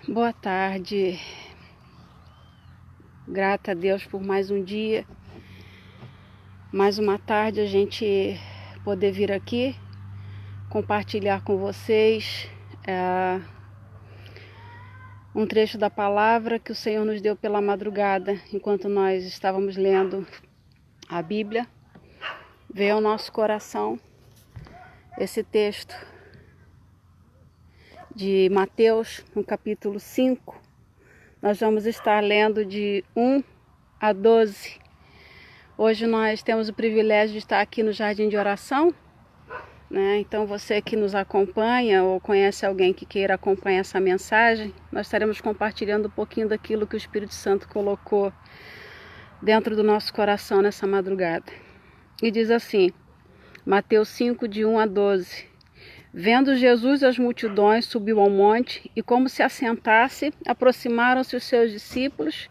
Boa tarde, grata a Deus por mais um dia, mais uma tarde a gente poder vir aqui, compartilhar com vocês um trecho da palavra que o Senhor nos deu pela madrugada, enquanto nós estávamos lendo a Bíblia. Veio ao nosso coração esse texto de Mateus, no capítulo 5, nós vamos estar lendo de 1 a 12. Hoje nós temos o privilégio de estar aqui no Jardim de Oração, né? Então você que nos acompanha ou conhece alguém que queira acompanhar essa mensagem, nós estaremos compartilhando um pouquinho daquilo que o Espírito Santo colocou dentro do nosso coração nessa madrugada. E diz assim, Mateus 5, de 1 a 12. Vendo Jesus as multidões, subiu ao monte, e como se assentasse, aproximaram-se os seus discípulos,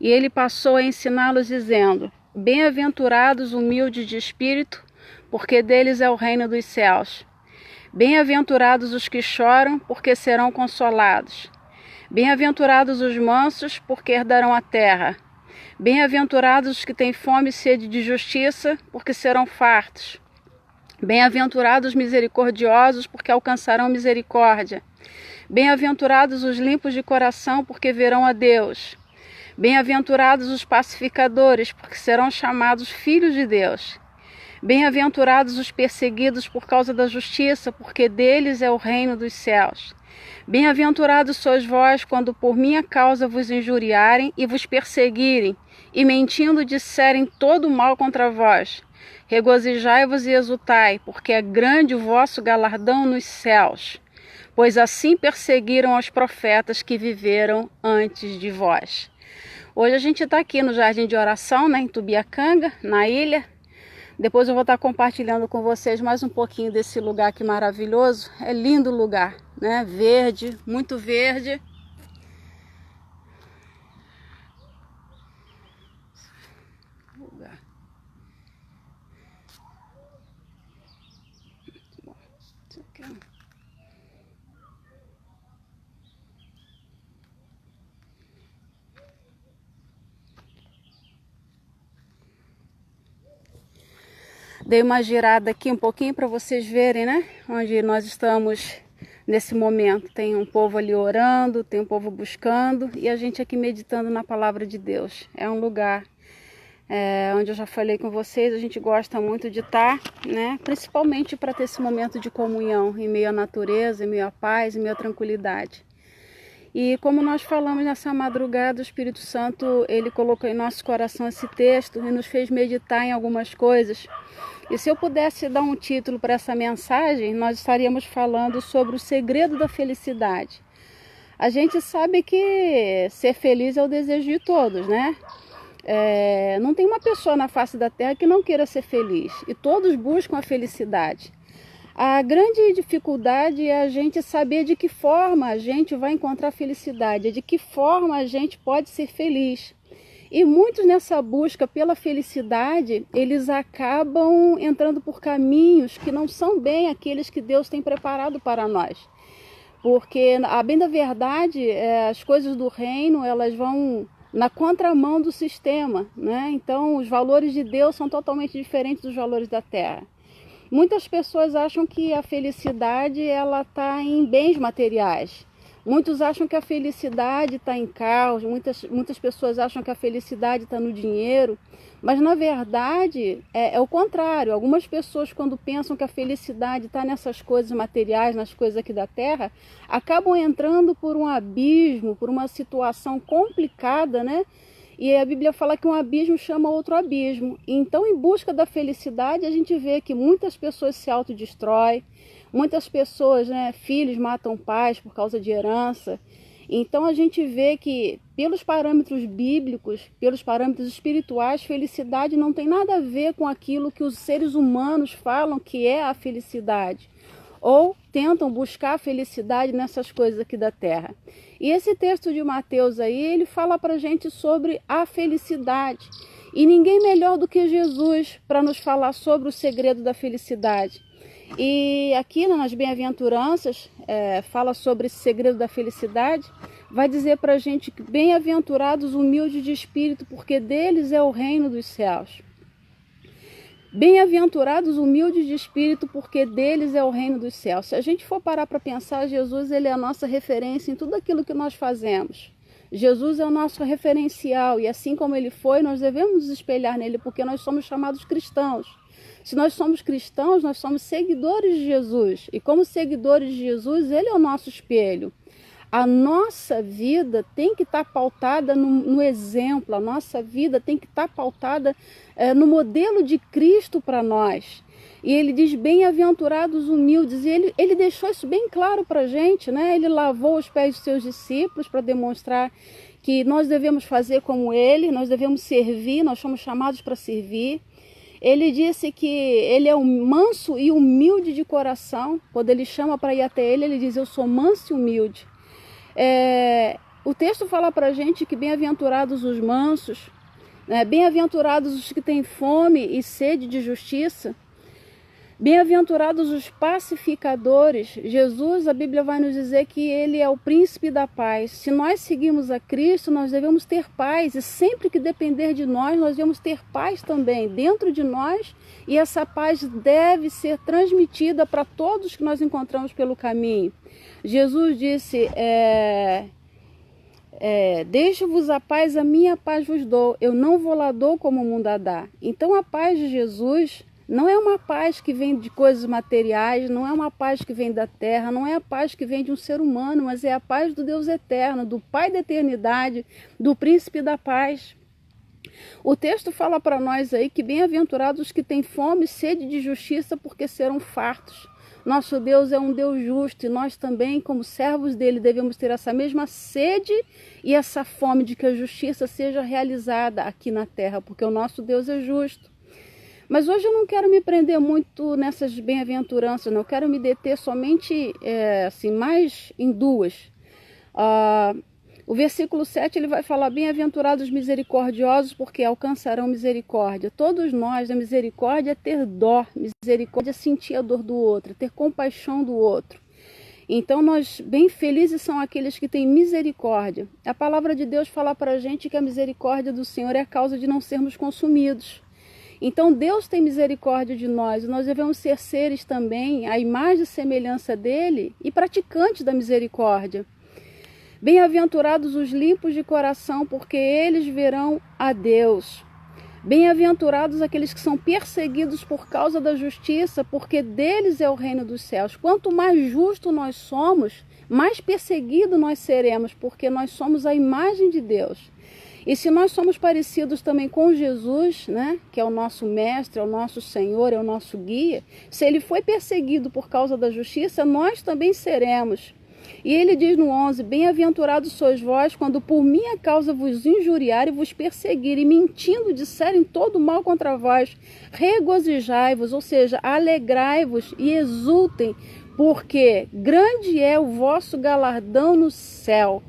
e ele passou a ensiná-los, dizendo: Bem-aventurados humildes de espírito, porque deles é o reino dos céus. Bem-aventurados os que choram, porque serão consolados. Bem-aventurados os mansos, porque herdarão a terra. Bem-aventurados os que têm fome e sede de justiça, porque serão fartos. Bem-aventurados os misericordiosos, porque alcançarão misericórdia. Bem-aventurados os limpos de coração, porque verão a Deus. Bem-aventurados os pacificadores, porque serão chamados filhos de Deus. Bem-aventurados os perseguidos por causa da justiça, porque deles é o reino dos céus. Bem-aventurados sois vós, quando por minha causa vos injuriarem e vos perseguirem, e mentindo disserem todo mal contra vós. Regozijai-vos e exultai, porque é grande o vosso galardão nos céus, pois assim perseguiram os profetas que viveram antes de vós. Hoje a gente está aqui no Jardim de Oração, né, em Tubiacanga, na ilha. Depois eu vou estar compartilhando com vocês mais um pouquinho desse lugar aqui maravilhoso. É lindo o lugar, né? Verde, muito verde. Dei uma girada aqui um pouquinho para vocês verem, né? Onde nós estamos nesse momento. Tem um povo ali orando, tem um povo buscando e a gente aqui meditando na palavra de Deus. É um lugar onde eu já falei com vocês, a gente gosta muito de estar, né? Principalmente para ter esse momento de comunhão em meio à natureza, em meio à paz, em meio à tranquilidade. E como nós falamos nessa madrugada, o Espírito Santo, ele colocou em nosso coração esse texto e nos fez meditar em algumas coisas. E se eu pudesse dar um título para essa mensagem, nós estaríamos falando sobre o segredo da felicidade. A gente sabe que ser feliz é o desejo de todos, né? Não tem uma pessoa na face da terra que não queira ser feliz. E todos buscam a felicidade. A grande dificuldade é a gente saber de que forma a gente vai encontrar felicidade, de que forma a gente pode ser feliz. E muitos nessa busca pela felicidade, eles acabam entrando por caminhos que não são bem aqueles que Deus tem preparado para nós. Porque, a bem da verdade, as coisas do reino, elas vão na contramão do sistema, né? Então, os valores de Deus são totalmente diferentes dos valores da terra. Muitas pessoas acham que a felicidade ela está em bens materiais. Muitos acham que a felicidade está em carros, muitas pessoas acham que a felicidade está no dinheiro, mas na verdade é o contrário. Algumas pessoas, quando pensam que a felicidade está nessas coisas materiais, nas coisas aqui da terra, acabam entrando por um abismo, por uma situação complicada, né? E a Bíblia fala que um abismo chama outro abismo. Então, em busca da felicidade, a gente vê que muitas pessoas se autodestroem, muitas pessoas, né, filhos matam pais por causa de herança. Então, a gente vê que, pelos parâmetros bíblicos, pelos parâmetros espirituais, felicidade não tem nada a ver com aquilo que os seres humanos falam que é a felicidade. Ou tentam buscar a felicidade nessas coisas aqui da terra. E esse texto de Mateus aí, ele fala pra gente sobre a felicidade. E ninguém melhor do que Jesus para nos falar sobre o segredo da felicidade. E aqui nas bem-aventuranças, fala sobre esse segredo da felicidade. vai dizer para a gente que bem-aventurados humildes de espírito, porque deles é o reino dos céus. Bem-aventurados humildes de espírito, porque deles é o reino dos céus. Se a gente for parar para pensar, Jesus ele é a nossa referência em tudo aquilo que nós fazemos. Jesus é o nosso referencial e assim como ele foi, nós devemos nos espelhar nele, porque nós somos chamados cristãos. Se nós somos cristãos, nós somos seguidores de Jesus. E como seguidores de Jesus, ele é o nosso espelho. A nossa vida tem que estar pautada no exemplo, a nossa vida tem que estar pautada no modelo de Cristo para nós. E ele diz, bem-aventurados humildes, e ele deixou isso bem claro para a gente, né? Ele lavou os pés dos seus discípulos para demonstrar que nós devemos fazer como ele, nós devemos servir, nós somos chamados para servir. Ele disse que ele é um manso e humilde de coração. Quando ele chama para ir até ele, ele diz, eu sou manso e humilde. O texto fala para a gente que bem-aventurados os mansos, bem-aventurados os que têm fome e sede de justiça, bem-aventurados os pacificadores. Jesus, a Bíblia vai nos dizer que ele é o príncipe da paz. Se nós seguimos a Cristo, nós devemos ter paz, e sempre que depender de nós, nós devemos ter paz também dentro de nós, e essa paz deve ser transmitida para todos que nós encontramos pelo caminho. Jesus disse, deixo-vos a paz, a minha paz vos dou, eu não vou lá dou como o mundo a dá. Então a paz de Jesus não é uma paz que vem de coisas materiais, não é uma paz que vem da terra, não é a paz que vem de um ser humano, mas é a paz do Deus eterno, do Pai da eternidade, do príncipe da paz. O texto fala para nós aí que bem-aventurados os que têm fome e sede de justiça, porque serão fartos. Nosso Deus é um Deus justo e nós também, como servos dele, devemos ter essa mesma sede e essa fome de que a justiça seja realizada aqui na terra, porque o nosso Deus é justo. Mas hoje eu não quero me prender muito nessas bem-aventuranças, não. Eu quero me deter somente mais em duas. O versículo 7 ele vai falar, bem-aventurados misericordiosos, porque alcançarão misericórdia. Todos nós, a misericórdia é ter dó, misericórdia é sentir a dor do outro, ter compaixão do outro. Então nós, bem felizes são aqueles que têm misericórdia. A palavra de Deus fala para a gente que a misericórdia do Senhor é a causa de não sermos consumidos. Então Deus tem misericórdia de nós, e nós devemos ser seres também, à imagem e semelhança dele, e praticantes da misericórdia. Bem-aventurados os limpos de coração, porque eles verão a Deus. Bem-aventurados aqueles que são perseguidos por causa da justiça, porque deles é o reino dos céus. Quanto mais justo nós somos, mais perseguido nós seremos, porque nós somos a imagem de Deus. E se nós somos parecidos também com Jesus, né, que é o nosso mestre, é o nosso Senhor, é o nosso guia, se ele foi perseguido por causa da justiça, nós também seremos. E ele diz no 11, bem-aventurados sois vós, quando por minha causa vos injuriarem e vos perseguirem, mentindo disserem todo mal contra vós, regozijai-vos, ou seja, alegrai-vos e exultem, porque grande é o vosso galardão no céu.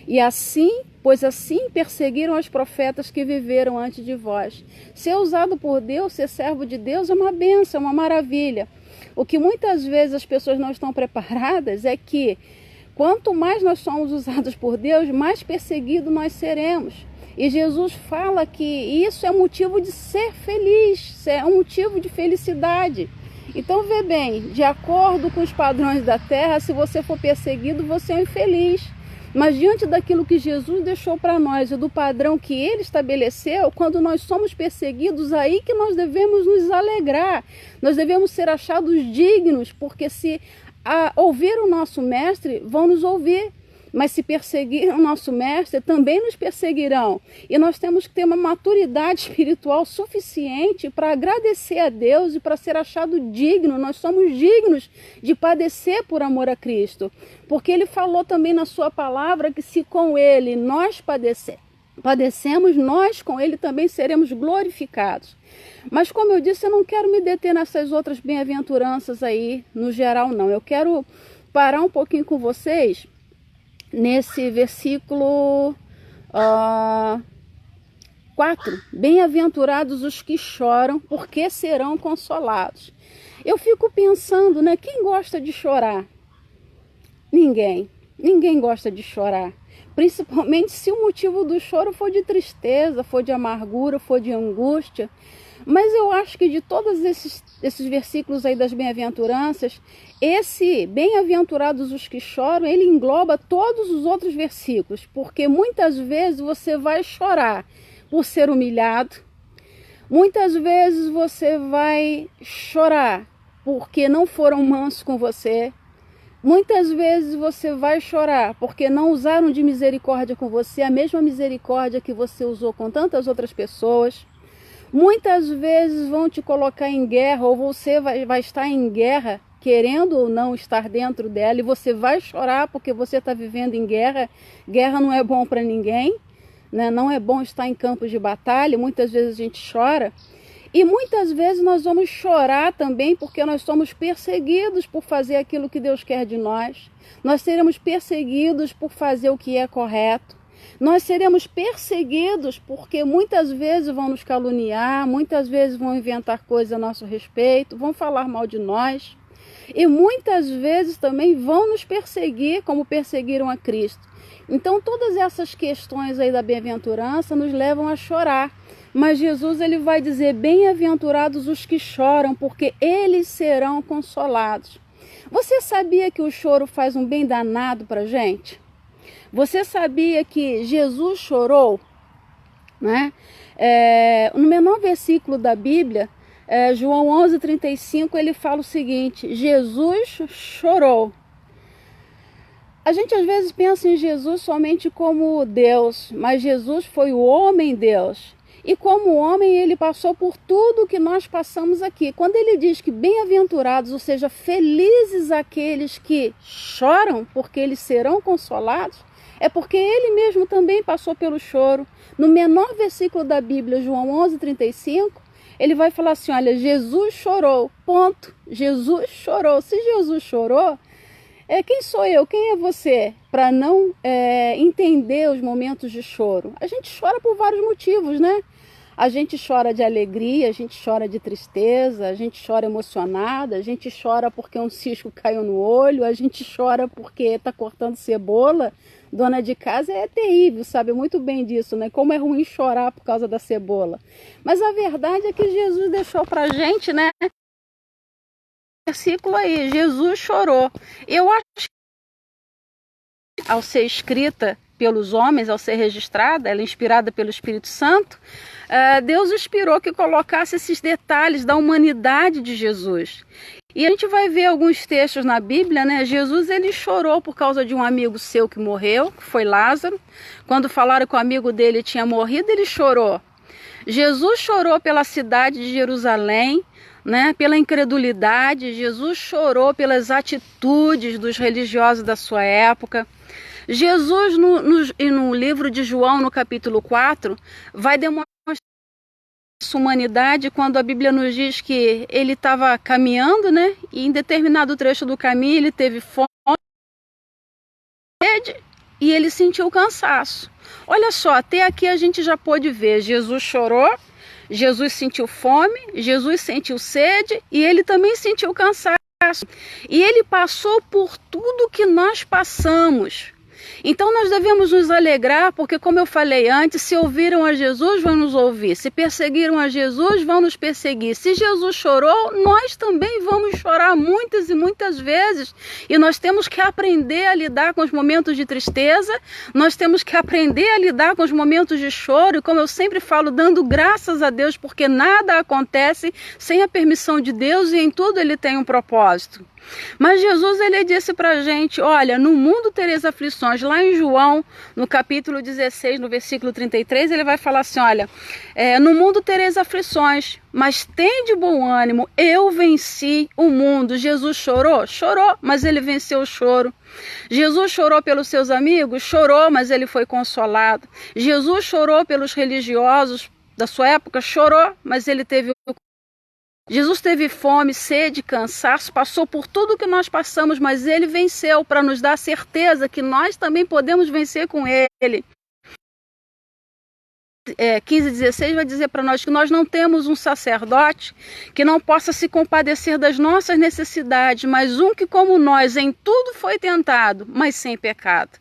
E assim, pois assim perseguiram os profetas que viveram antes de vós. Ser usado por Deus, ser servo de Deus é uma bênção, é uma maravilha. O que muitas vezes as pessoas não estão preparadas é que quanto mais nós somos usados por Deus, mais perseguidos nós seremos. E Jesus fala que isso é motivo de ser feliz, é um motivo de felicidade. Então vê bem, de acordo com os padrões da terra, se você for perseguido, você é um infeliz. Mas diante daquilo que Jesus deixou para nós e do padrão que ele estabeleceu, quando nós somos perseguidos, aí que nós devemos nos alegrar. Nós devemos ser achados dignos, porque se ouvir o nosso mestre, vão nos ouvir. Mas se perseguir o nosso mestre, também nos perseguirão. E nós temos que ter uma maturidade espiritual suficiente para agradecer a Deus e para ser achado digno. Nós somos dignos de padecer por amor a Cristo. Porque ele falou também na sua palavra que se com ele nós padecemos, nós com ele também seremos glorificados. Mas como eu disse, eu não quero me deter nessas outras bem-aventuranças aí, no geral não. Eu quero parar um pouquinho com vocês nesse versículo 4, bem-aventurados os que choram, porque serão consolados. Eu fico pensando, né, quem gosta de chorar? Ninguém. Ninguém gosta de chorar, principalmente se o motivo do choro for de tristeza, for de amargura, for de angústia. Mas eu acho que de todos esses versículos aí das bem-aventuranças, esse bem-aventurados os que choram, ele engloba todos os outros versículos, porque muitas vezes você vai chorar por ser humilhado, muitas vezes você vai chorar porque não foram mansos com você, muitas vezes você vai chorar porque não usaram de misericórdia com você, a mesma misericórdia que você usou com tantas outras pessoas. Muitas vezes vão te colocar em guerra, ou você vai estar em guerra, querendo ou não estar dentro dela, e você vai chorar porque você está vivendo em guerra. Guerra não é bom para ninguém, né? Não é bom estar em campos de batalha, muitas vezes a gente chora. E muitas vezes nós vamos chorar também porque nós somos perseguidos por fazer aquilo que Deus quer de nós. Nós seremos perseguidos por fazer o que é correto. Nós seremos perseguidos porque muitas vezes vão nos caluniar, muitas vezes vão inventar coisas a nosso respeito, vão falar mal de nós. E muitas vezes também vão nos perseguir como perseguiram a Cristo. Então todas essas questões aí da bem-aventurança nos levam a chorar. Mas Jesus ele vai dizer, bem-aventurados os que choram, porque eles serão consolados. Você sabia que o choro faz um bem danado para a gente? Você sabia que Jesus chorou? Né? No menor versículo da Bíblia, João 11:35, ele fala o seguinte, Jesus chorou. A gente às vezes pensa em Jesus somente como Deus, mas Jesus foi o homem Deus. E como homem, ele passou por tudo que nós passamos aqui. Quando ele diz que bem-aventurados, ou seja, felizes aqueles que choram, porque eles serão consolados, é porque ele mesmo também passou pelo choro. No menor versículo da Bíblia, João 11:35, ele vai falar assim, olha, Jesus chorou, ponto. Jesus chorou. Se Jesus chorou, quem sou eu, quem é você para não entender os momentos de choro? A gente chora por vários motivos, né? A gente chora de alegria, a gente chora de tristeza, a gente chora emocionada, a gente chora porque um cisco caiu no olho, a gente chora porque está cortando cebola. Dona de casa é terrível, sabe muito bem disso, né? Como é ruim chorar por causa da cebola. Mas a verdade é que Jesus deixou para a gente, né? Versículo aí, Jesus chorou. Eu acho que ao ser escrita pelos homens, ao ser registrada, ela é inspirada pelo Espírito Santo, Deus inspirou que colocasse esses detalhes da humanidade de Jesus. E a gente vai ver alguns textos na Bíblia, né? Jesus ele chorou por causa de um amigo seu que morreu, que foi Lázaro. Quando falaram que o amigo dele tinha morrido, ele chorou. Jesus chorou pela cidade de Jerusalém, né? Pela incredulidade. Jesus chorou pelas atitudes dos religiosos da sua época. Jesus, no livro de João, no capítulo 4, vai demonstrar sua humanidade quando a Bíblia nos diz que ele estava caminhando, né? E em determinado trecho do caminho ele teve fome, sede e ele sentiu cansaço. Olha só, até aqui a gente já pôde ver, Jesus chorou, Jesus sentiu fome, Jesus sentiu sede e ele também sentiu cansaço. E ele passou por tudo que nós passamos. Então nós devemos nos alegrar, porque como eu falei antes, se ouviram a Jesus, vão nos ouvir. Se perseguiram a Jesus, vão nos perseguir. Se Jesus chorou, nós também vamos chorar muitas e muitas vezes. E nós temos que aprender a lidar com os momentos de tristeza, nós temos que aprender a lidar com os momentos de choro, e como eu sempre falo, dando graças a Deus, porque nada acontece sem a permissão de Deus e em tudo ele tem um propósito. Mas Jesus ele disse para a gente, olha, no mundo tereis aflições. Lá em João, no capítulo 16, no versículo 33, ele vai falar assim, olha, no mundo tereis aflições, mas tende bom ânimo, eu venci o mundo. Jesus chorou? Chorou, mas ele venceu o choro. Jesus chorou pelos seus amigos? Chorou, mas ele foi consolado. Jesus chorou pelos religiosos da sua época? Chorou, mas ele teve Jesus teve fome, sede, cansaço, passou por tudo que nós passamos, mas ele venceu para nos dar certeza que nós também podemos vencer com ele. 15:16 vai dizer para nós que nós não temos um sacerdote que não possa se compadecer das nossas necessidades, mas um que, como nós, em tudo foi tentado, mas sem pecado.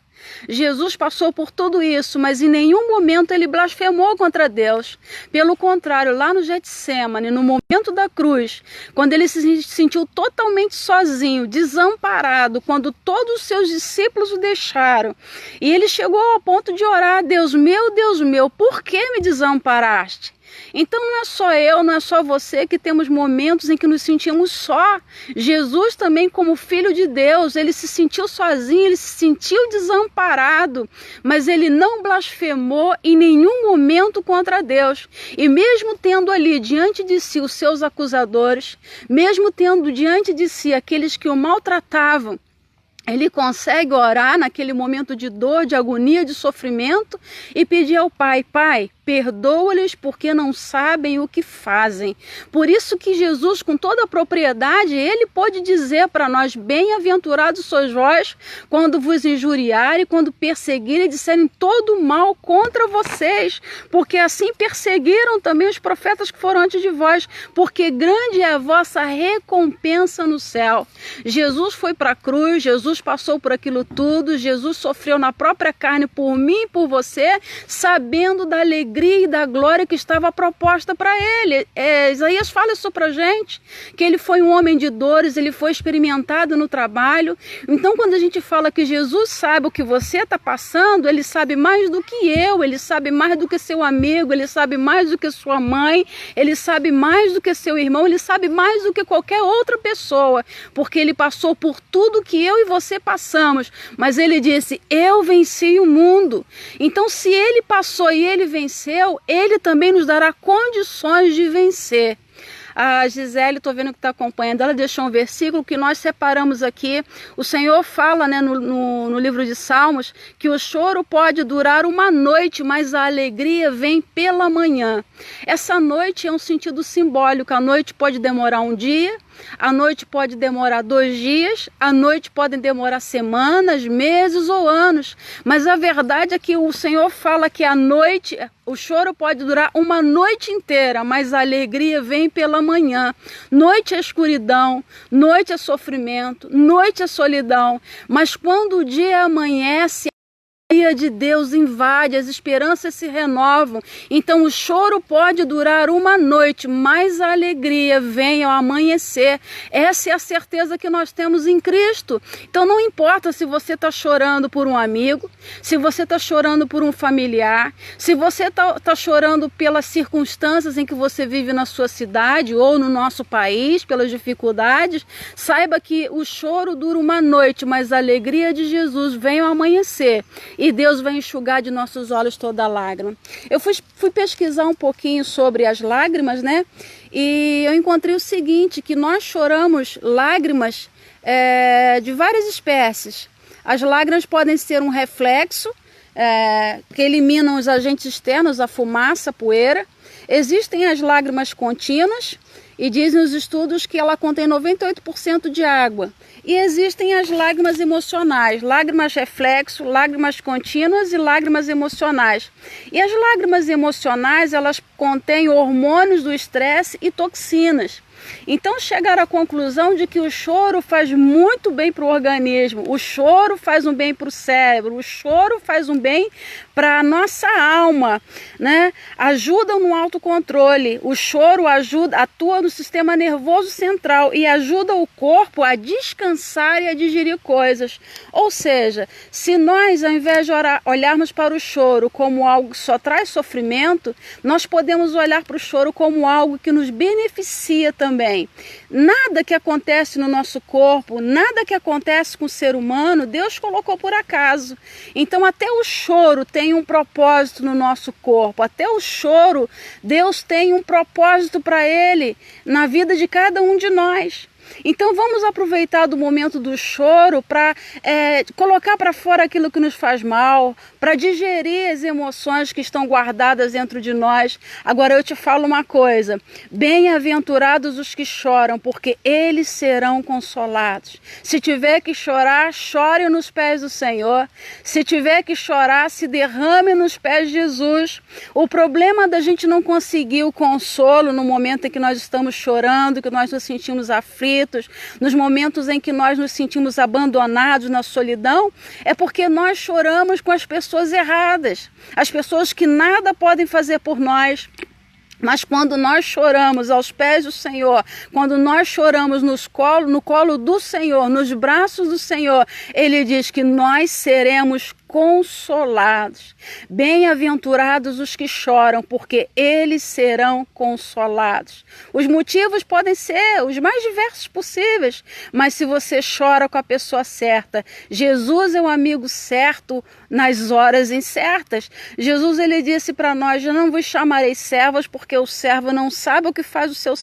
Jesus passou por tudo isso, mas em nenhum momento ele blasfemou contra Deus. Pelo contrário, lá no Getsêmani, no momento da cruz, quando ele se sentiu totalmente sozinho, desamparado, quando todos os seus discípulos o deixaram, e ele chegou ao ponto de orar: Deus meu, por que me desamparaste? Então não é só eu, não é só você que temos momentos em que nos sentimos só. Jesus também, como filho de Deus, ele se sentiu sozinho, ele se sentiu desamparado, mas ele não blasfemou em nenhum momento contra Deus. E mesmo tendo ali diante de si os seus acusadores, mesmo tendo diante de si aqueles que o maltratavam, ele consegue orar naquele momento de dor, de agonia, de sofrimento e pedir ao Pai: Pai, perdoa-lhes porque não sabem o que fazem. Por isso que Jesus, com toda a propriedade, ele pode dizer para nós: bem-aventurados sois vós quando vos injuriarem, quando perseguirem e disserem todo o mal contra vocês, porque assim perseguiram também os profetas que foram antes de vós, porque grande é a vossa recompensa no céu. Jesus foi para a cruz, Jesus passou por aquilo tudo, Jesus sofreu na própria carne por mim e por você, sabendo da alegria e da glória que estava proposta para ele. Isaías fala isso para a gente, que ele foi um homem de dores, ele foi experimentado no trabalho. Então, quando a gente fala que Jesus sabe o que você está passando, ele sabe mais do que eu, ele sabe mais do que seu amigo, ele sabe mais do que sua mãe, ele sabe mais do que seu irmão, ele sabe mais do que qualquer outra pessoa, porque ele passou por tudo que eu e você passamos, mas ele disse: eu venci o mundo. Então, se ele passou e ele venceu, ele também nos dará condições de vencer. A Gisele, estou vendo que está acompanhando, ela deixou um versículo que nós separamos aqui. O Senhor fala, né, no livro de Salmos, que o choro pode durar uma noite, mas a alegria vem pela manhã. Essa noite é um sentido simbólico. A noite pode demorar um dia, a noite pode demorar 2 dias, a noite pode demorar semanas, meses ou anos. Mas a verdade é que o Senhor fala que a noite, o choro pode durar uma noite inteira, mas a alegria vem pela manhã. Noite é escuridão, noite é sofrimento, noite é solidão. Mas quando o dia amanhece, a alegria de Deus invade, as esperanças se renovam. Então o choro pode durar uma noite, mas a alegria vem ao amanhecer. Essa é a certeza que nós temos em Cristo. Então não importa se você está chorando por um amigo, se você está chorando por um familiar, se você está chorando pelas circunstâncias em que você vive na sua cidade ou no nosso país, pelas dificuldades, saiba que o choro dura uma noite, mas a alegria de Jesus vem ao amanhecer. E Deus vai enxugar de nossos olhos toda lágrima. Eu fui pesquisar um pouquinho sobre as lágrimas, né? E eu encontrei o seguinte, que nós choramos lágrimas de várias espécies. As lágrimas podem ser um reflexo, que eliminam os agentes externos, a fumaça, a poeira. Existem as lágrimas contínuas, e dizem os estudos que ela contém 98% de água. E existem as lágrimas emocionais, lágrimas reflexo, lágrimas contínuas e lágrimas emocionais. E as lágrimas emocionais, elas contêm hormônios do estresse e toxinas. Então chegaram à conclusão de que o choro faz muito bem para o organismo, o choro faz um bem para o cérebro, o choro faz um bem para a nossa alma, né? Ajuda no autocontrole, o choro atua no sistema nervoso central e ajuda o corpo a descansar e a digerir coisas. Ou seja, se nós, ao invés de olharmos para o choro como algo que só traz sofrimento, nós podemos olhar para o choro como algo que nos beneficia também. Nada que acontece no nosso corpo, nada que acontece com o ser humano, Deus colocou por acaso. Então até o choro tem um propósito no nosso corpo, até o choro, Deus tem um propósito para ele na vida de cada um de nós. Então vamos aproveitar do momento do choro para colocar para fora aquilo que nos faz mal, para digerir as emoções que estão guardadas dentro de nós. Agora eu te falo uma coisa, bem-aventurados os que choram, porque eles serão consolados. Se tiver que chorar, chore nos pés do Senhor. Se tiver que chorar, se derrame nos pés de Jesus. O problema da gente não conseguir o consolo no momento em que nós estamos chorando, que nós nos sentimos aflitos, nos momentos em que nós nos sentimos abandonados na solidão, é porque nós choramos com as pessoas erradas, as pessoas que nada podem fazer por nós. Mas quando nós choramos aos pés do Senhor, quando nós choramos no colo do Senhor, nos braços do Senhor, Ele diz que nós seremos consolados. Bem-aventurados os que choram, porque eles serão consolados. Os motivos podem ser os mais diversos possíveis, mas se você chora com a pessoa certa, Jesus é o amigo certo nas horas incertas. Jesus, ele disse para nós: eu não vos chamarei servos, porque o servo não sabe o que faz o seu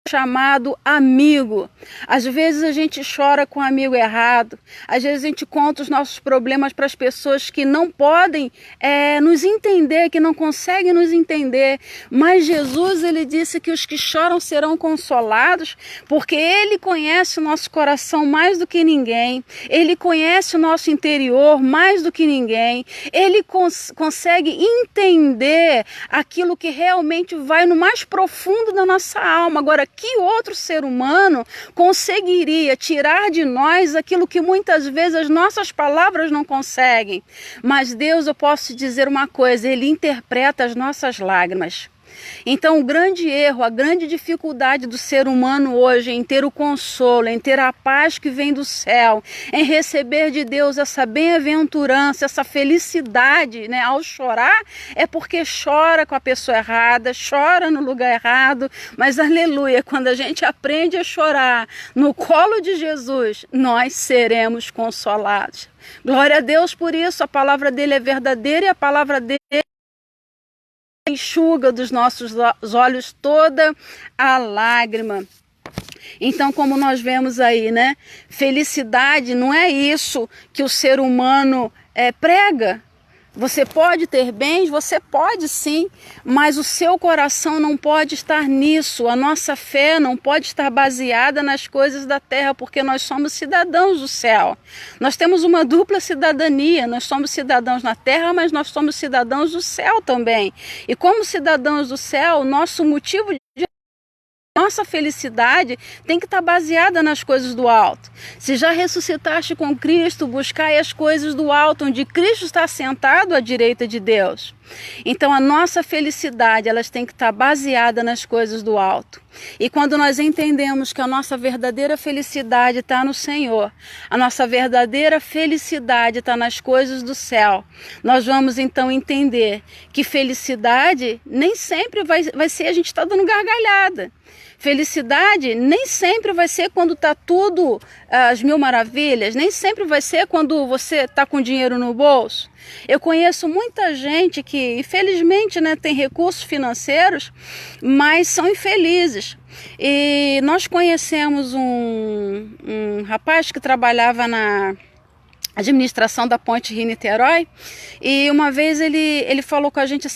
chamado amigo. Às vezes a gente chora com o amigo errado, às vezes a gente conta os nossos problemas para as pessoas que não podem nos entender, que não conseguem nos entender, mas Jesus, ele disse que os que choram serão consolados, porque ele conhece o nosso coração mais do que ninguém, ele conhece o nosso interior mais do que ninguém, ele consegue entender aquilo que realmente vai no mais profundo da nossa alma. Agora, que outro ser humano conseguiria tirar de nós aquilo que muitas vezes as nossas palavras não conseguem? Mas Deus, eu posso te dizer uma coisa, Ele interpreta as nossas lágrimas. Então o grande erro, a grande dificuldade do ser humano hoje em ter o consolo, em ter a paz que vem do céu, em receber de Deus essa bem-aventurança, essa felicidade, né, ao chorar, é porque chora com a pessoa errada, chora no lugar errado, mas aleluia, quando a gente aprende a chorar no colo de Jesus, nós seremos consolados. Glória a Deus por isso, a palavra dele é verdadeira e a palavra dele enxuga dos nossos olhos toda a lágrima. Então, como nós vemos aí, né? Felicidade não é isso que o ser humano prega. Você pode ter bens, você pode sim, mas o seu coração não pode estar nisso. A nossa fé não pode estar baseada nas coisas da terra, porque nós somos cidadãos do céu. Nós temos uma dupla cidadania, nós somos cidadãos na terra, mas nós somos cidadãos do céu também. E como cidadãos do céu, nosso motivo de nossa felicidade tem que estar baseada nas coisas do alto. Se já ressuscitaste com Cristo, buscai as coisas do alto, onde Cristo está sentado à direita de Deus. Então a nossa felicidade, elas tem que estar baseada nas coisas do alto. E quando nós entendemos que a nossa verdadeira felicidade está no Senhor, a nossa verdadeira felicidade está nas coisas do céu, nós vamos então entender que felicidade nem sempre vai ser a gente estar dando gargalhada. Felicidade nem sempre vai ser quando está tudo às mil maravilhas, nem sempre vai ser quando você está com dinheiro no bolso. Eu conheço muita gente que, infelizmente, né, tem recursos financeiros, mas são infelizes. E nós conhecemos um rapaz que trabalhava na administração da Ponte Rio-Niterói, e uma vez ele falou com a gente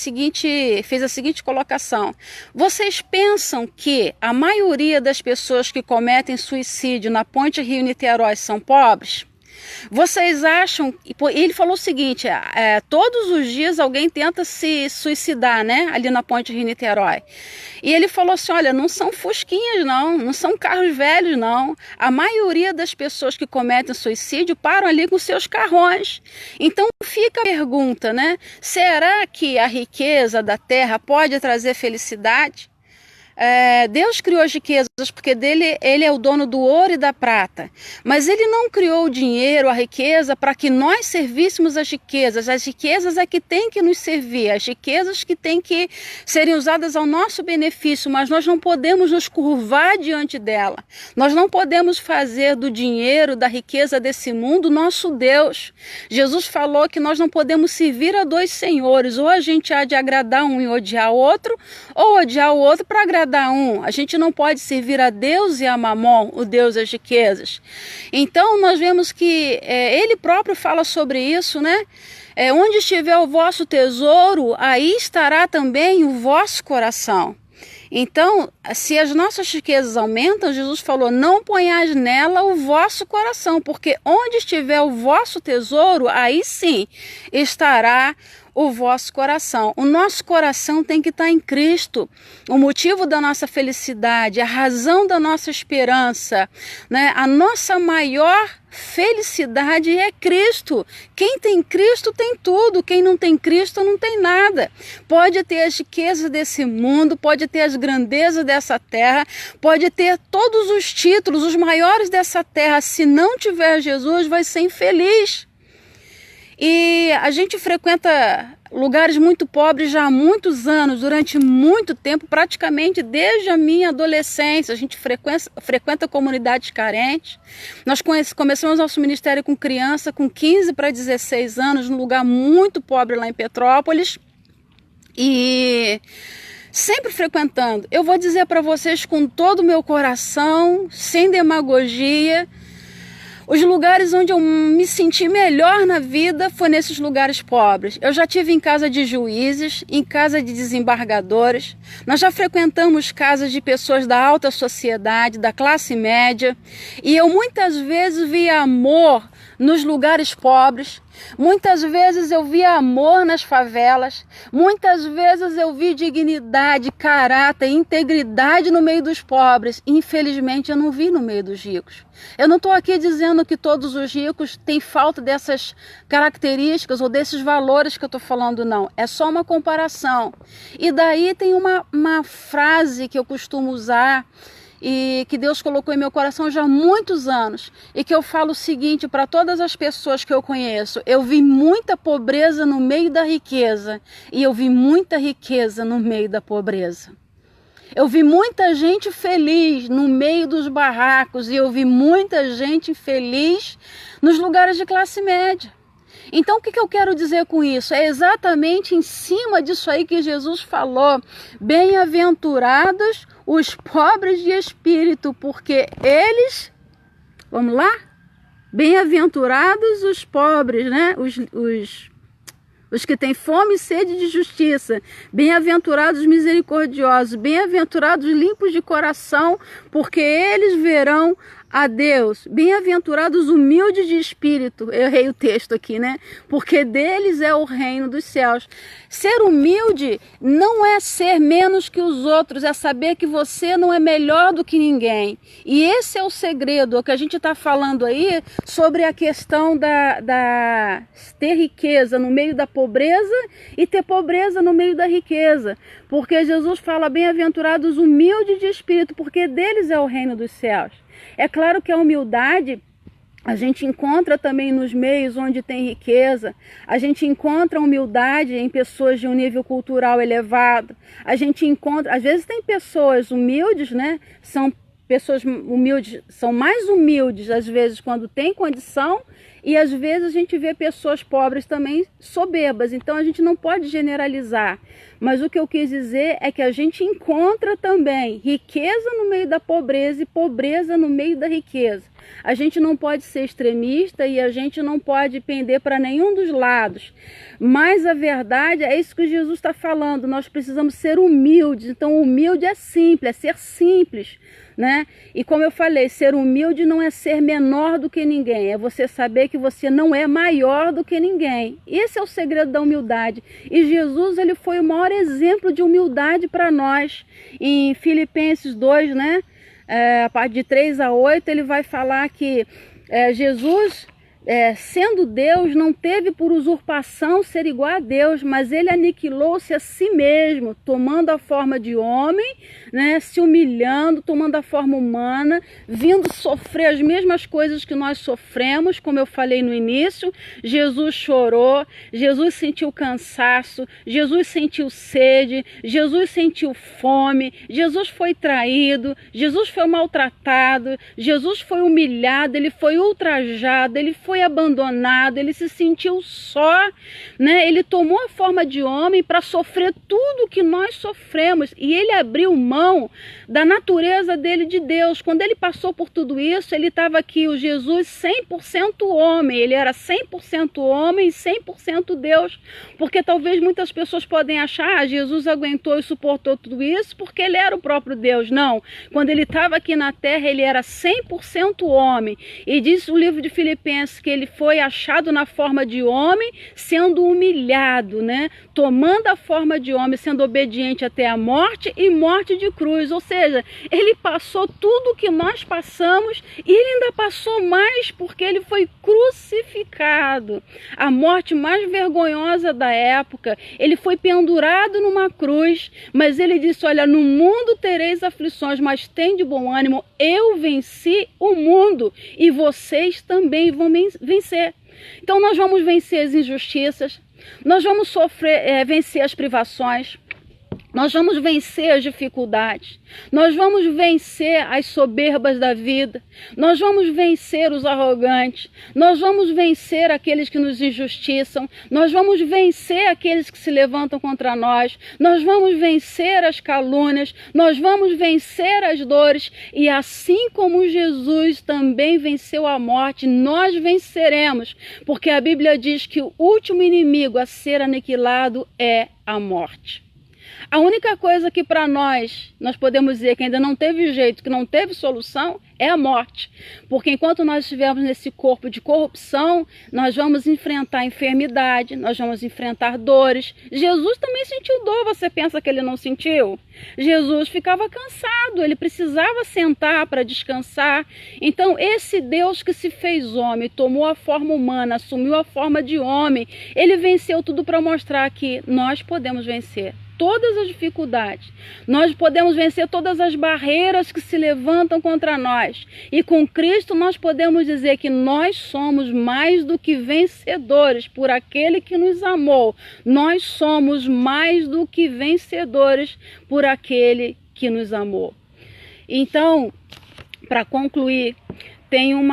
fez a seguinte colocação: vocês pensam que a maioria das pessoas que cometem suicídio na Ponte Rio-Niterói são pobres? Vocês acham... Ele falou o seguinte, todos os dias alguém tenta se suicidar, né, ali na Ponte Rio-Niterói. E ele falou assim, olha, não são fusquinhas não são carros velhos não. A maioria das pessoas que cometem suicídio param ali com seus carrões. Então fica a pergunta, né, será que a riqueza da terra pode trazer felicidade? Deus criou as riquezas porque ele é o dono do ouro e da prata, mas ele não criou o dinheiro, a riqueza para que nós servíssemos as riquezas é que tem que nos servir, as riquezas que tem que serem usadas ao nosso benefício, mas nós não podemos nos curvar diante dela, nós não podemos fazer do dinheiro, da riqueza desse mundo nosso Deus. Jesus falou que nós não podemos servir a dois senhores, ou a gente há de agradar um e odiar o outro, ou odiar o outro para agradar um. A gente não pode servir servir a Deus e a Mamon, o Deus das riquezas. Então nós vemos que ele próprio fala sobre isso, né? Onde estiver o vosso tesouro, aí estará também o vosso coração. Então, se as nossas riquezas aumentam, Jesus falou, não ponhais nela o vosso coração, porque onde estiver o vosso tesouro, aí sim estará o vosso coração. O nosso coração tem que estar em Cristo. O motivo da nossa felicidade, a razão da nossa esperança, né? A nossa maior felicidade é Cristo. Quem tem Cristo tem tudo. Quem não tem Cristo não tem nada. Pode ter as riquezas desse mundo, pode ter as grandezas dessa terra, pode ter todos os títulos, os maiores dessa terra. Se não tiver Jesus, vai ser infeliz. E a gente frequenta lugares muito pobres já há muitos anos, durante muito tempo, praticamente desde a minha adolescência. A gente frequenta comunidades carentes. Nós começamos nosso ministério com criança, com 15 para 16 anos, num lugar muito pobre lá em Petrópolis. E sempre frequentando. Eu vou dizer para vocês com todo o meu coração, sem demagogia, os lugares onde eu me senti melhor na vida foi nesses lugares pobres. Eu já tive em casa de juízes, em casa de desembargadores. Nós já frequentamos casas de pessoas da alta sociedade, da classe média. E eu muitas vezes vi amor nos lugares pobres. Muitas vezes eu vi amor nas favelas. Muitas vezes eu vi dignidade, caráter, integridade no meio dos pobres. Infelizmente eu não vi no meio dos ricos. Eu não estou aqui dizendo que todos os ricos têm falta dessas características ou desses valores que eu estou falando, não. É só uma comparação. E daí tem uma frase que eu costumo usar e que Deus colocou em meu coração já há muitos anos, e que eu falo o seguinte para todas as pessoas que eu conheço: eu vi muita pobreza no meio da riqueza, e eu vi muita riqueza no meio da pobreza. Eu vi muita gente feliz no meio dos barracos, e eu vi muita gente infeliz nos lugares de classe média. Então, o que eu quero dizer com isso? É exatamente em cima disso aí que Jesus falou: bem-aventurados os pobres de espírito, porque eles, vamos lá? Bem-aventurados os pobres, né? Os que têm fome e sede de justiça, bem-aventurados os misericordiosos, bem-aventurados os limpos de coração, porque eles verão a Deus. Bem-aventurados humildes de espírito, eu errei o texto aqui, né? Porque deles é o reino dos céus. Ser humilde não é ser menos que os outros, é saber que você não é melhor do que ninguém. E esse é o segredo, o que a gente está falando aí sobre a questão da ter riqueza no meio da pobreza e ter pobreza no meio da riqueza. Porque Jesus fala: bem-aventurados humildes de espírito, porque deles é o reino dos céus. É claro que a humildade a gente encontra também nos meios onde tem riqueza. A gente encontra humildade em pessoas de um nível cultural elevado. A gente encontra, às vezes tem pessoas humildes, né? São pessoas humildes, são mais humildes às vezes quando tem condição, e às vezes a gente vê pessoas pobres também soberbas. Então a gente não pode generalizar. Mas o que eu quis dizer é que a gente encontra também riqueza no meio da pobreza e pobreza no meio da riqueza. A gente não pode ser extremista e a gente não pode pender para nenhum dos lados. Mas a verdade é isso que Jesus está falando. Nós precisamos ser humildes. Então humilde é simples, é ser simples, né? E como eu falei, ser humilde não é ser menor do que ninguém. É você saber que você não é maior do que ninguém. Esse é o segredo da humildade. E Jesus, ele foi o maior exemplo de humildade para nós. Em Filipenses 2, né? A parte de 3 a 8, ele vai falar que Jesus, sendo Deus, não teve por usurpação ser igual a Deus, mas ele aniquilou-se a si mesmo, tomando a forma de homem, né, se humilhando, tomando a forma humana, vindo sofrer as mesmas coisas que nós sofremos. Como eu falei no início, Jesus chorou, Jesus sentiu cansaço, Jesus sentiu sede, Jesus sentiu fome, Jesus foi traído, Jesus foi maltratado, Jesus foi humilhado, ele foi ultrajado, ele foi foi abandonado, ele se sentiu só, né? Ele tomou a forma de homem para sofrer tudo que nós sofremos, e ele abriu mão da natureza dele de Deus. Quando ele passou por tudo isso, ele estava aqui, o Jesus 100% homem, ele era 100% homem e 100% Deus, porque talvez muitas pessoas podem achar, Jesus aguentou e suportou tudo isso porque ele era o próprio Deus. Não, quando ele estava aqui na terra, ele era 100% homem, e diz o livro de Filipenses que ele foi achado na forma de homem, sendo humilhado, né? Tomando a forma de homem, sendo obediente até a morte e morte de cruz. Ou seja, ele passou tudo o que nós passamos e ele ainda passou mais, porque ele foi crucificado, a morte mais vergonhosa da época. Ele foi pendurado numa cruz, mas ele disse: olha, no mundo tereis aflições, mas tem de bom ânimo, eu venci o mundo e vocês também vão vencer. Então nós vamos vencer as injustiças, nós vamos vencer as privações, nós vamos vencer as dificuldades, nós vamos vencer as soberbas da vida, nós vamos vencer os arrogantes, nós vamos vencer aqueles que nos injustiçam, nós vamos vencer aqueles que se levantam contra nós, nós vamos vencer as calúnias, nós vamos vencer as dores, e assim como Jesus também venceu a morte, nós venceremos, porque a Bíblia diz que o último inimigo a ser aniquilado é a morte. A única coisa que para nós podemos dizer que ainda não teve jeito, que não teve solução, é a morte. Porque enquanto nós estivermos nesse corpo de corrupção, nós vamos enfrentar enfermidade, nós vamos enfrentar dores. Jesus também sentiu dor, você pensa que ele não sentiu? Jesus ficava cansado, ele precisava sentar para descansar. Então esse Deus que se fez homem, tomou a forma humana, assumiu a forma de homem, ele venceu tudo para mostrar que nós podemos vencer todas as dificuldades, nós podemos vencer todas as barreiras que se levantam contra nós, e com Cristo nós podemos dizer que nós somos mais do que vencedores por aquele que nos amou. Nós somos mais do que vencedores por aquele que nos amou. Então, para concluir, tem um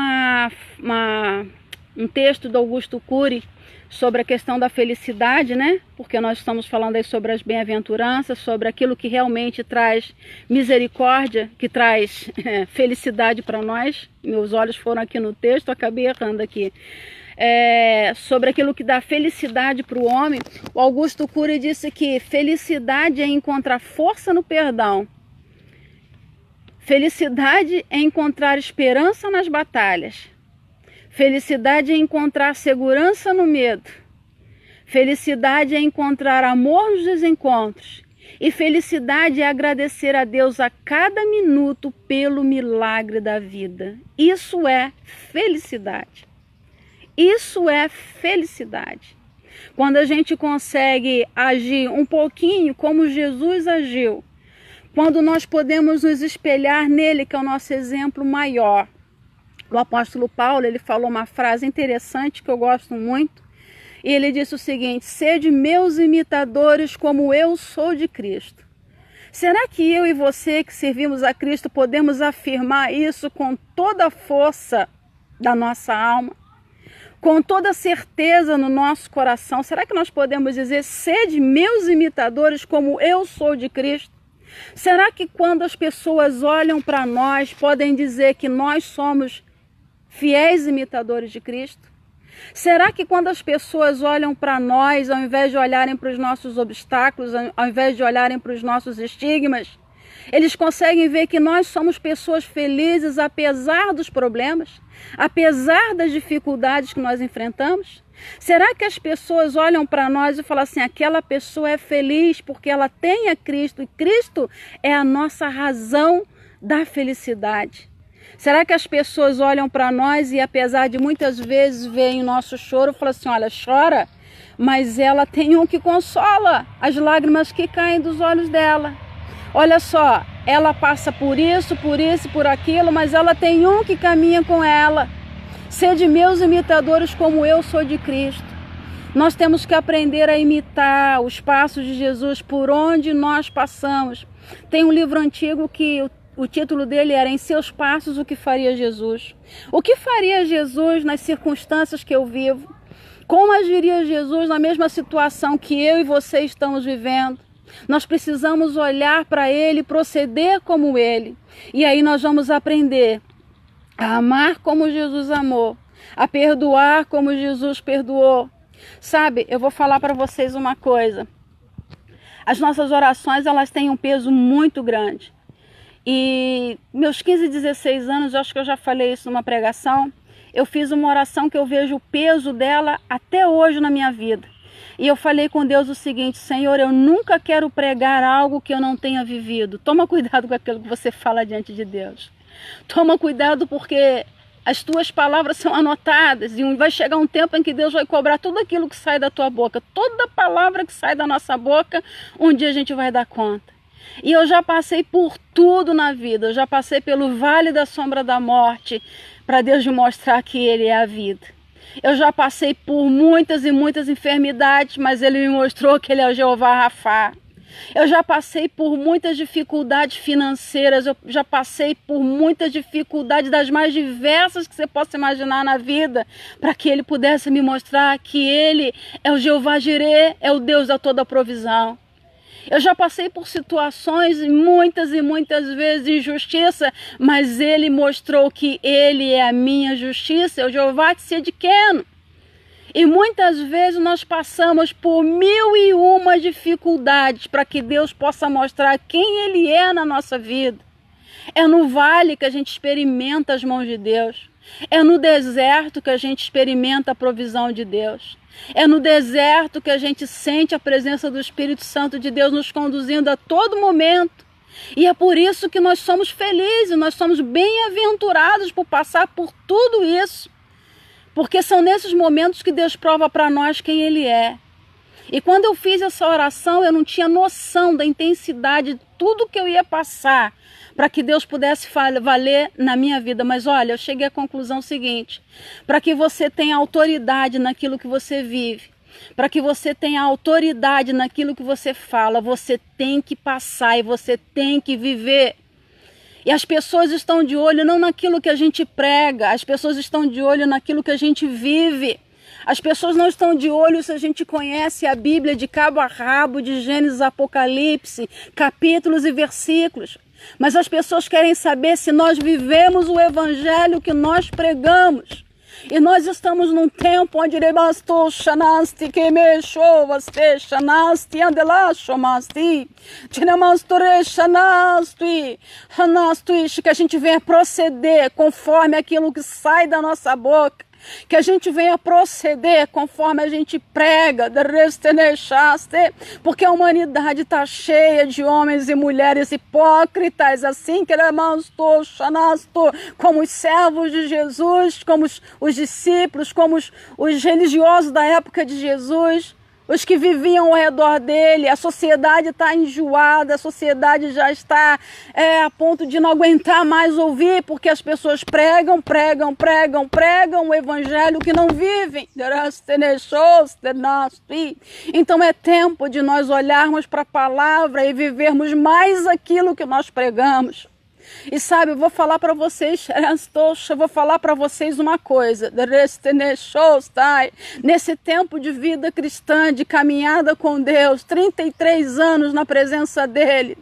texto do Augusto Cury sobre a questão da felicidade, né? Porque nós estamos falando aí sobre as bem-aventuranças, sobre aquilo que realmente traz misericórdia, que traz felicidade para nós. Meus olhos foram aqui no texto, acabei errando aqui. Sobre aquilo que dá felicidade para o homem. O Augusto Cury disse que felicidade é encontrar força no perdão. Felicidade é encontrar esperança nas batalhas. Felicidade é encontrar segurança no medo. Felicidade é encontrar amor nos desencontros. E felicidade é agradecer a Deus a cada minuto pelo milagre da vida. Isso é felicidade. Isso é felicidade. Quando a gente consegue agir um pouquinho como Jesus agiu, quando nós podemos nos espelhar nele, que é o nosso exemplo maior. O apóstolo Paulo, ele falou uma frase interessante que eu gosto muito, e ele disse o seguinte: sede meus imitadores como eu sou de Cristo. Será que eu e você que servimos a Cristo podemos afirmar isso com toda a força da nossa alma? Com toda certeza no nosso coração? Será que nós podemos dizer: sede meus imitadores como eu sou de Cristo? Será que quando as pessoas olham para nós, podem dizer que nós somos fiéis imitadores de Cristo? Será que quando as pessoas olham para nós, ao invés de olharem para os nossos obstáculos, ao invés de olharem para os nossos estigmas, eles conseguem ver que nós somos pessoas felizes apesar dos problemas, apesar das dificuldades que nós enfrentamos? Será que as pessoas olham para nós e falam assim: aquela pessoa é feliz porque ela tem a Cristo, e Cristo é a nossa razão da felicidade? Será que as pessoas olham para nós e, apesar de muitas vezes verem o nosso choro, falam assim: olha, chora, mas ela tem um que consola as lágrimas que caem dos olhos dela. Olha só, ela passa por isso, por aquilo, mas ela tem um que caminha com ela. Sede meus imitadores como eu sou de Cristo. Nós temos que aprender a imitar os passos de Jesus por onde nós passamos. Tem um livro antigo que O título dele era Em Seus Passos, o que faria Jesus? O que faria Jesus nas circunstâncias que eu vivo? Como agiria Jesus na mesma situação que eu e você estamos vivendo? Nós precisamos olhar para ele, proceder como ele. E aí nós vamos aprender a amar como Jesus amou, a perdoar como Jesus perdoou. Sabe, eu vou falar para vocês uma coisa. As nossas orações, elas têm um peso muito grande. E meus 15, 16 anos, eu acho que eu já falei isso numa pregação, eu fiz uma oração que eu vejo o peso dela até hoje na minha vida. E eu falei com Deus o seguinte: Senhor, eu nunca quero pregar algo que eu não tenha vivido. Toma cuidado com aquilo que você fala diante de Deus. Toma cuidado, porque as tuas palavras são anotadas e vai chegar um tempo em que Deus vai cobrar tudo aquilo que sai da tua boca. Toda palavra que sai da nossa boca, um dia a gente vai dar conta. E eu já passei por tudo na vida. Eu já passei pelo vale da sombra da morte, para Deus me mostrar que Ele é a vida. Eu já passei por muitas e muitas enfermidades, mas Ele me mostrou que Ele é o Jeová Rafá. Eu já passei por muitas dificuldades financeiras, eu já passei por muitas dificuldades das mais diversas que você possa imaginar na vida, para que Ele pudesse me mostrar que Ele é o Jeová Jirê, é o Deus da toda provisão. Eu já passei por situações, muitas e muitas vezes de injustiça, mas Ele mostrou que Ele é a minha justiça, é o Jeová Tzidkenu. E muitas vezes nós passamos por 1001 dificuldades para que Deus possa mostrar quem Ele é na nossa vida. É no vale que a gente experimenta as mãos de Deus. É no deserto que a gente experimenta a provisão de Deus. É no deserto que a gente sente a presença do Espírito Santo de Deus nos conduzindo a todo momento. E é por isso que nós somos felizes, nós somos bem-aventurados por passar por tudo isso. Porque são nesses momentos que Deus prova para nós quem Ele é. E quando eu fiz essa oração, eu não tinha noção da intensidade de tudo que eu ia passar para que Deus pudesse valer na minha vida. Mas olha, eu cheguei à conclusão seguinte: para que você tenha autoridade naquilo que você vive, para que você tenha autoridade naquilo que você fala, você tem que passar e você tem que viver. E as pessoas estão de olho não naquilo que a gente prega, as pessoas estão de olho naquilo que a gente vive. As pessoas não estão de olho se a gente conhece a Bíblia de cabo a rabo, de Gênesis a Apocalipse, capítulos e versículos. Mas as pessoas querem saber se nós vivemos o evangelho que nós pregamos. E nós estamos num tempo onde que a gente venha proceder conforme aquilo que sai da nossa boca. Que a gente venha proceder conforme a gente prega, porque a humanidade está cheia de homens e mulheres hipócritas, assim que como os servos de Jesus, como os discípulos, como os religiosos da época de Jesus, os que viviam ao redor dele. A sociedade está enjoada, a sociedade já está a ponto de não aguentar mais ouvir, porque as pessoas pregam o evangelho que não vivem. Então é tempo de nós olharmos para a palavra e vivermos mais aquilo que nós pregamos. E sabe, eu vou falar para vocês, uma coisa. Nesse tempo de vida cristã, de caminhada com Deus, 33 anos na presença dele,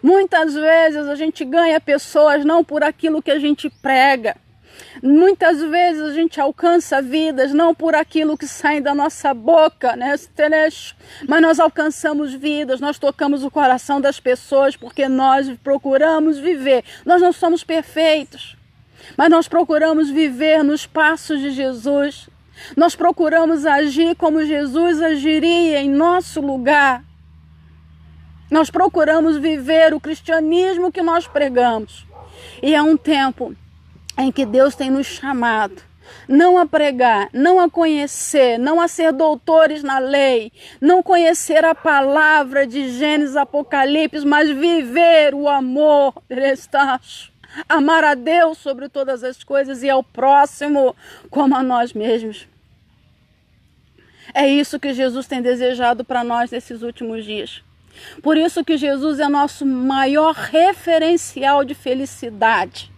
muitas vezes a gente ganha pessoas não por aquilo que a gente prega. Muitas vezes a gente alcança vidas não por aquilo que sai da nossa boca, né? Mas nós alcançamos vidas, nós tocamos o coração das pessoas porque nós procuramos viver. Nós não somos perfeitos, mas nós procuramos viver nos passos de Jesus. Nós procuramos agir como Jesus agiria em nosso lugar. Nós procuramos viver o cristianismo que nós pregamos. E é um tempo em que Deus tem nos chamado, não a pregar, não a conhecer, não a ser doutores na lei, não conhecer a palavra de Gênesis, Apocalipse, mas viver o amor, amar a Deus sobre todas as coisas e ao próximo como a nós mesmos. É isso que Jesus tem desejado para nós nesses últimos dias. Por isso que Jesus é nosso maior referencial de felicidade.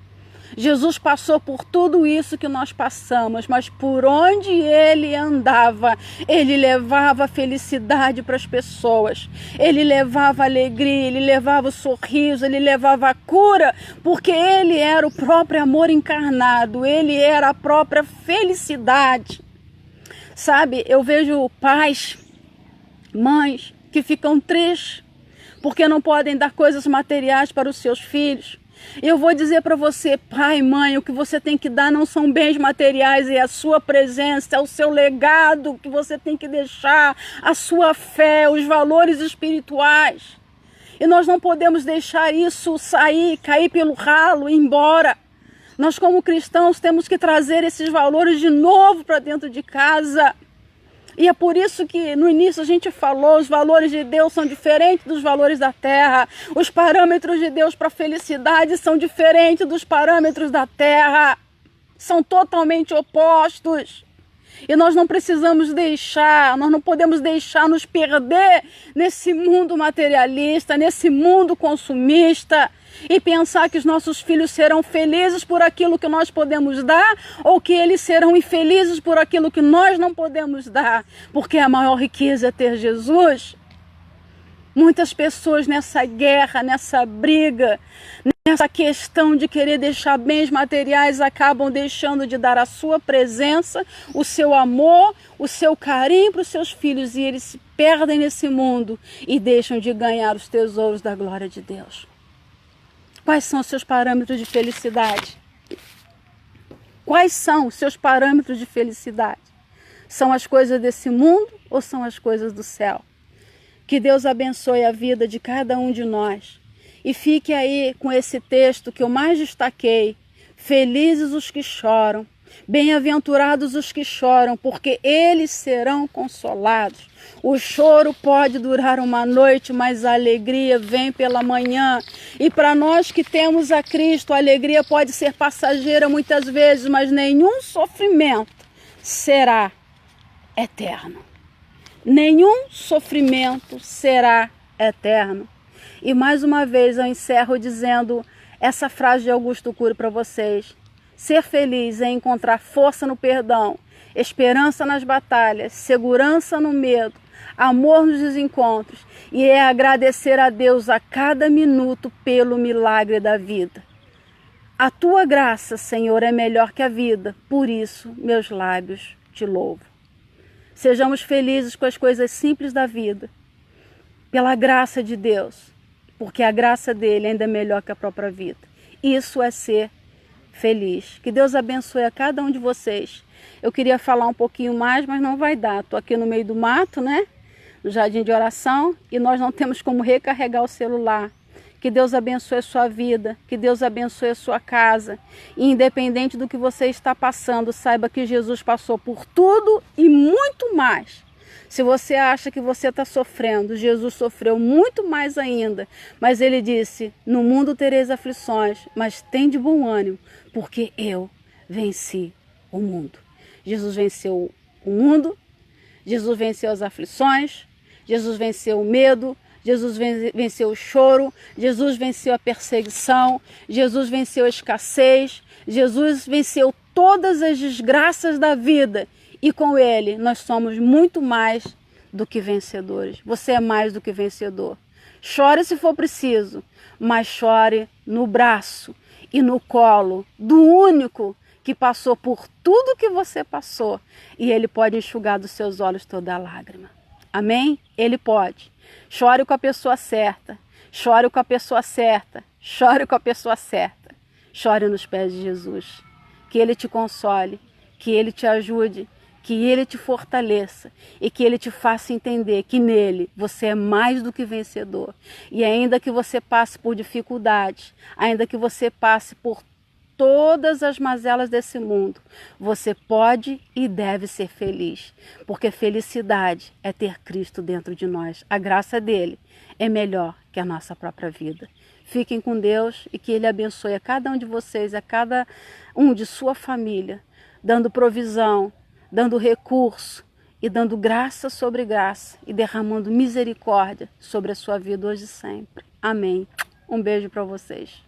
Jesus passou por tudo isso que nós passamos, mas por onde ele andava, ele levava felicidade para as pessoas, ele levava alegria, ele levava o sorriso, ele levava a cura, porque ele era o próprio amor encarnado, ele era a própria felicidade. Sabe, eu vejo pais, mães que ficam tristes porque não podem dar coisas materiais para os seus filhos. Eu vou dizer para você, pai, mãe, o que você tem que dar não são bens materiais, é a sua presença, é o seu legado que você tem que deixar, a sua fé, os valores espirituais. E nós não podemos deixar isso sair, cair pelo ralo, ir embora. Nós, como cristãos, temos que trazer esses valores de novo para dentro de casa. E é por isso que no início a gente falou, os valores de Deus são diferentes dos valores da terra. Os parâmetros de Deus para a felicidade são diferentes dos parâmetros da terra. São totalmente opostos. E nós não precisamos deixar, nós não podemos deixar nos perder nesse mundo materialista, nesse mundo consumista, e pensar que os nossos filhos serão felizes por aquilo que nós podemos dar, ou que eles serão infelizes por aquilo que nós não podemos dar, porque a maior riqueza é ter Jesus. Muitas pessoas nessa guerra, nessa briga, nessa questão de querer deixar bens materiais, acabam deixando de dar a sua presença, o seu amor, o seu carinho para os seus filhos, e eles se perdem nesse mundo e deixam de ganhar os tesouros da glória de Deus. Quais são os seus parâmetros de felicidade? Quais são os seus parâmetros de felicidade? São as coisas desse mundo ou são as coisas do céu? Que Deus abençoe a vida de cada um de nós. E fique aí com esse texto que eu mais destaquei. Felizes os que choram, bem-aventurados os que choram, porque eles serão consolados. O choro pode durar uma noite, mas a alegria vem pela manhã. E para nós que temos a Cristo, a alegria pode ser passageira muitas vezes, mas nenhum sofrimento será eterno. Nenhum sofrimento será eterno. E mais uma vez eu encerro dizendo essa frase de Augusto Cury para vocês. Ser feliz é encontrar força no perdão, esperança nas batalhas, segurança no medo, amor nos desencontros, e é agradecer a Deus a cada minuto pelo milagre da vida. A tua graça, Senhor, é melhor que a vida, por isso meus lábios te louvo. Sejamos felizes com as coisas simples da vida, pela graça de Deus, porque a graça dele ainda é melhor que a própria vida. Isso é ser feliz. Que Deus abençoe a cada um de vocês. Eu queria falar um pouquinho mais, mas não vai dar. Estou aqui no meio do mato, né? No jardim de oração, e nós não temos como recarregar o celular. Que Deus abençoe a sua vida, que Deus abençoe a sua casa. E independente do que você está passando, saiba que Jesus passou por tudo e muito mais. Se você acha que você está sofrendo, Jesus sofreu muito mais ainda. Mas ele disse, no mundo tereis aflições, mas tem de bom ânimo, porque eu venci o mundo. Jesus venceu o mundo, Jesus venceu as aflições, Jesus venceu o medo, Jesus venceu o choro, Jesus venceu a perseguição, Jesus venceu a escassez, Jesus venceu todas as desgraças da vida. E com ele nós somos muito mais do que vencedores. Você é mais do que vencedor. Chore se for preciso, mas chore no braço e no colo do único que passou por tudo que você passou. E ele pode enxugar dos seus olhos toda a lágrima. Amém? Ele pode. Chore com a pessoa certa. Chore com a pessoa certa. Chore com a pessoa certa. Chore nos pés de Jesus. Que ele te console, que ele te ajude, que ele te fortaleça e que ele te faça entender que nele você é mais do que vencedor. E ainda que você passe por dificuldades, ainda que você passe por todas as mazelas desse mundo, você pode e deve ser feliz, porque felicidade é ter Cristo dentro de nós. A graça dele é melhor que a nossa própria vida. Fiquem com Deus e que ele abençoe a cada um de vocês, a cada um de sua família, dando provisão, dando recurso e dando graça sobre graça e derramando misericórdia sobre a sua vida hoje e sempre. Amém. Um beijo para vocês.